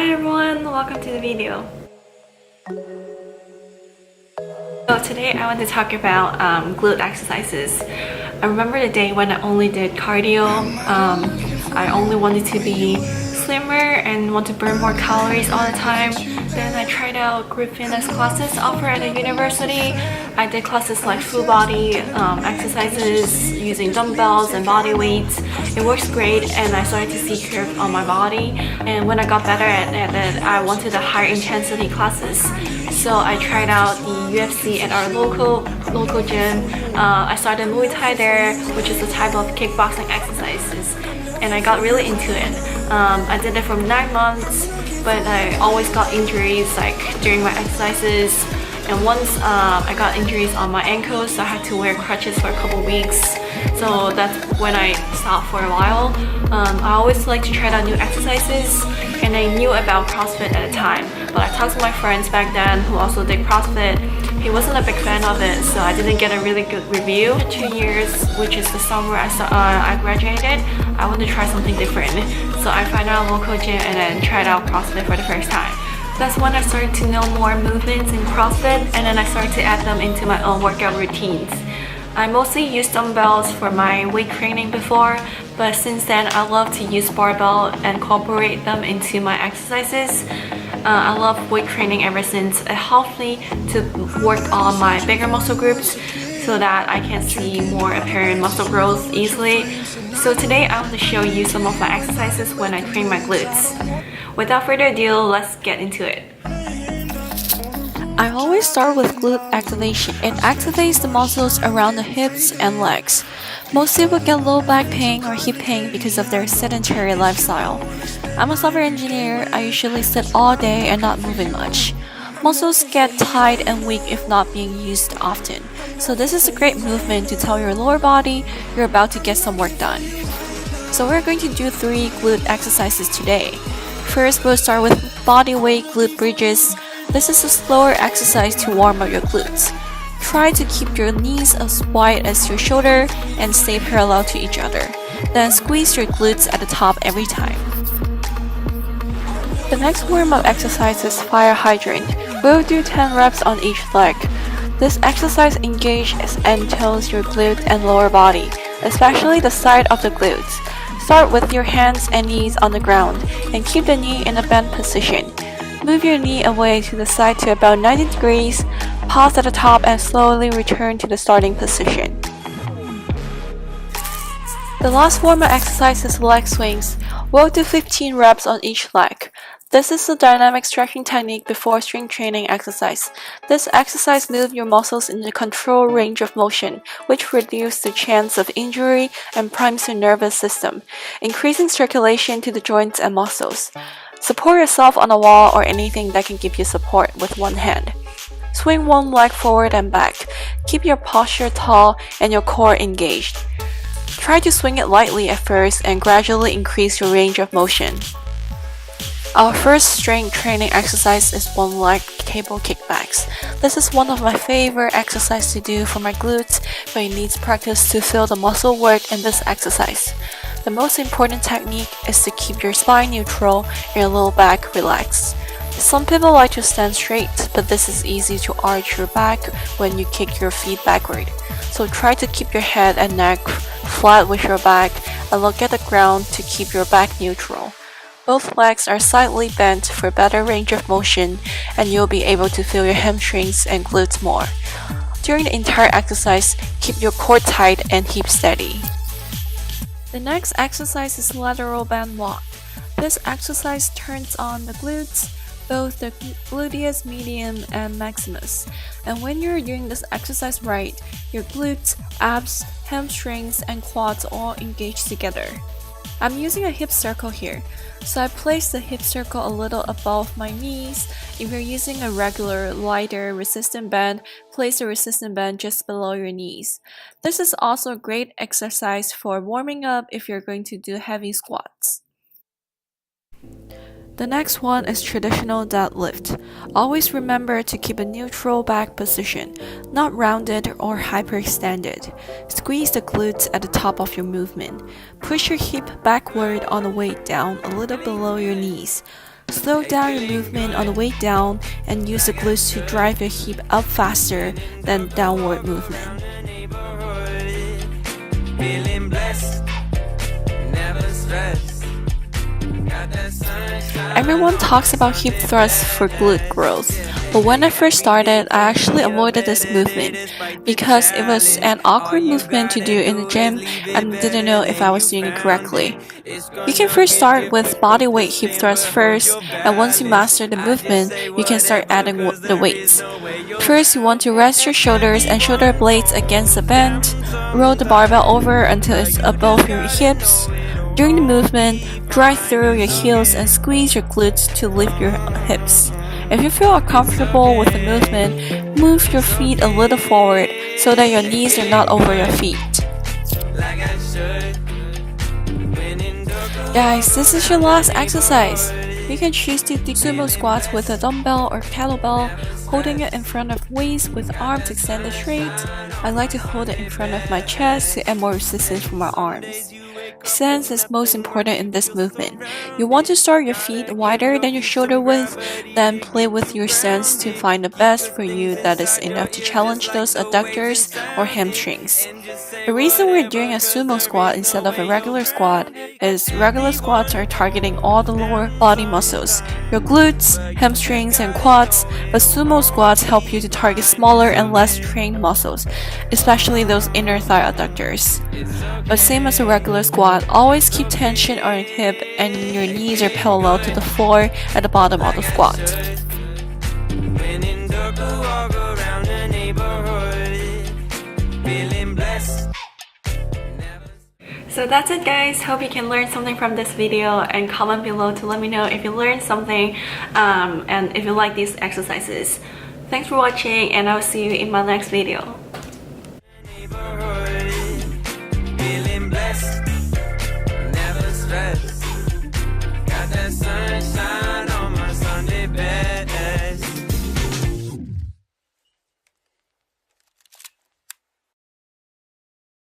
Hi everyone, welcome to the video. So today I want to talk about glute exercises. I remember the day when I only did cardio. I only wanted to be slimmer and want to burn more calories all the time. Then I tried out group fitness classes offered at the university. I did classes like full body exercises using dumbbells and body weights. It works great and I started to see curves on my body. And when I got better at it, I wanted the higher intensity classes. So I tried out the UFC at our local gym. I started Muay Thai there, which is a type of kickboxing exercises. And I got really into it. I did it for 9 months, but I always got injuries like during my exercises. And once I got injuries on my ankles, so I had to wear crutches for a couple weeks. So that's when I stopped for a while. I always like to try out new exercises, and I knew about CrossFit at the time. But I talked to my friends back then who also did CrossFit. He wasn't a big fan of it, so I didn't get a really good review. For 2 years, which is the summer I graduated, I wanted to try something different. So I found out a local gym and then tried out CrossFit for the first time. That's when I started to know more movements in CrossFit, and then I started to add them into my own workout routines. I mostly used dumbbells for my weight training before, but since then I love to use barbell and incorporate them into my exercises. I love weight training ever since it helped me to work on my bigger muscle groups so that I can see more apparent muscle growth easily. So today I want to show you some of my exercises when I train my glutes. Without further ado, let's get into it. I always start with glute activation. It activates the muscles around the hips and legs. Most people get low back pain or hip pain because of their sedentary lifestyle. I'm a software engineer. I usually sit all day and not moving much. Muscles get tight and weak if not being used often. So this is a great movement to tell your lower body you're about to get some work done. So we're going to do 3 glute exercises today. First, we'll start with body weight glute bridges. This is a slower exercise to warm up your glutes. Try to keep your knees as wide as your shoulder and stay parallel to each other. Then squeeze your glutes at the top every time. The next warm-up exercise is fire hydrant. We'll do 10 reps on each leg. This exercise engages and tones your glute and lower body, especially the side of the glutes. Start with your hands and knees on the ground and keep the knee in a bent position. Move your knee away to the side to about 90 degrees, pause at the top and slowly return to the starting position. The last warm-up exercise is leg swings. We'll do 15 reps on each leg. This is a dynamic stretching technique before strength training exercise. This exercise moves your muscles in the controlled range of motion, which reduces the chance of injury and primes your nervous system, increasing circulation to the joints and muscles. Support yourself on a wall or anything that can give you support with one hand. Swing one leg forward and back. Keep your posture tall and your core engaged. Try to swing it lightly at first and gradually increase your range of motion. Our first strength training exercise is one leg cable kickbacks. This is one of my favorite exercises to do for my glutes, but it needs practice to feel the muscle work in this exercise. The most important technique is to keep your spine neutral and your low back relaxed. Some people like to stand straight, but this is easy to arch your back when you kick your feet backward. So try to keep your head and neck flat with your back and look at the ground to keep your back neutral. Both legs are slightly bent for better range of motion, and you'll be able to feel your hamstrings and glutes more. During the entire exercise, keep your core tight and hips steady. The next exercise is lateral band walk. This exercise turns on the glutes, both the gluteus medium and maximus. And when you're doing this exercise right, your glutes, abs, hamstrings, and quads all engage together. I'm using a hip circle here, so I place the hip circle a little above my knees. If you're using a regular, lighter resistant band, place the resistant band just below your knees. This is also a great exercise for warming up if you're going to do heavy squats. The next one is traditional deadlift. Always remember to keep a neutral back position, not rounded or hyperextended. Squeeze the glutes at the top of your movement. Push your hip backward on the way down a little below your knees. Slow down your movement on the way down and use the glutes to drive your hip up faster than downward movement. Everyone talks about hip thrusts for glute growth, but when I first started, I actually avoided this movement because it was an awkward movement to do in the gym and didn't know if I was doing it correctly. You can first start with body weight hip thrust first, and once you master the movement, you can start adding the weights. First, you want to rest your shoulders and shoulder blades against the bend. Roll the barbell over until it's above your hips. During the movement, drive through your heels and squeeze your glutes to lift your hips. If you feel uncomfortable with the movement, move your feet a little forward so that your knees are not over your feet. Guys, this is your last exercise. You can choose to do sumo squats with a dumbbell or kettlebell, holding it in front of waist with arms extended straight. I like to hold it in front of my chest to add more resistance for my arms. Stance is most important in this movement. You want to start your feet wider than your shoulder width, then play with your stance to find the best for you that is enough to challenge those adductors or hamstrings. The reason we're doing a sumo squat instead of a regular squat is regular squats are targeting all the lower body muscles, your glutes, hamstrings, and quads, but sumo squats help you to target smaller and less trained muscles, especially those inner thigh adductors. But same as a regular squat, always keep tension on your hip and your knees are parallel to the floor at the bottom of the squat. So that's it guys, hope you can learn something from this video and comment below to let me know if you learned something and if you like these exercises. Thanks for watching and I'll see you in my next video.